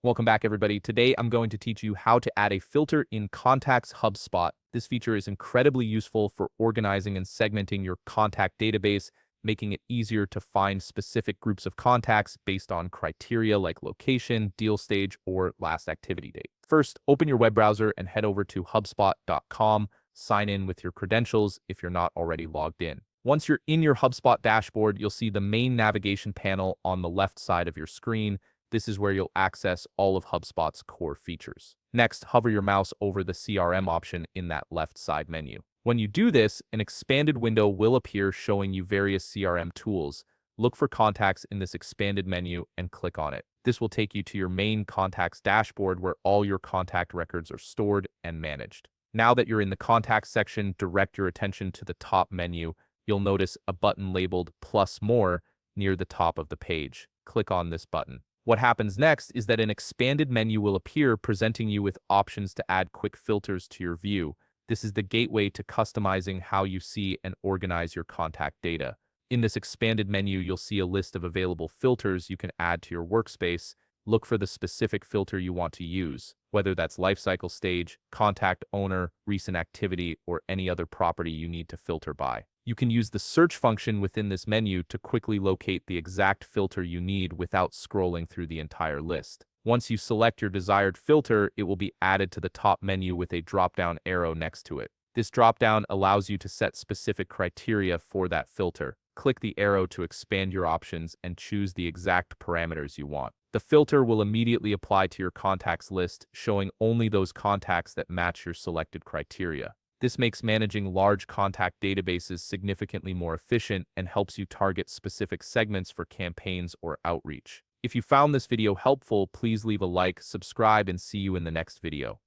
Welcome back, everybody. Today, I'm going to teach you how to add a filter in Contacts HubSpot. This feature is incredibly useful for organizing and segmenting your contact database, making it easier to find specific groups of contacts based on criteria like location, deal stage, or last activity date. First, open your web browser and head over to HubSpot.com. Sign in with your credentials if you're not already logged in. Once you're in your HubSpot dashboard, you'll see the main navigation panel on the left side of your screen. This is where you'll access all of HubSpot's core features. Next, hover your mouse over the CRM option in that left side menu. When you do this, an expanded window will appear showing you various CRM tools. Look for contacts in this expanded menu and click on it. This will take you to your main contacts dashboard where all your contact records are stored and managed. Now that you're in the contacts section, direct your attention to the top menu. You'll notice a button labeled Plus More near the top of the page. Click on this button. What happens next is that an expanded menu will appear presenting you with options to add quick filters to your view. This is the gateway to customizing how you see and organize your contact data. In this expanded menu, you'll see a list of available filters you can add to your workspace. Look for the specific filter you want to use, whether that's lifecycle stage, contact owner, recent activity, or any other property you need to filter by. You can use the search function within this menu to quickly locate the exact filter you need without scrolling through the entire list. Once you select your desired filter, it will be added to the top menu with a drop-down arrow next to it. This drop-down allows you to set specific criteria for that filter. Click the arrow to expand your options and choose the exact parameters you want. The filter will immediately apply to your contacts list, showing only those contacts that match your selected criteria. This makes managing large contact databases significantly more efficient and helps you target specific segments for campaigns or outreach. If you found this video helpful, please leave a like, subscribe, and see you in the next video.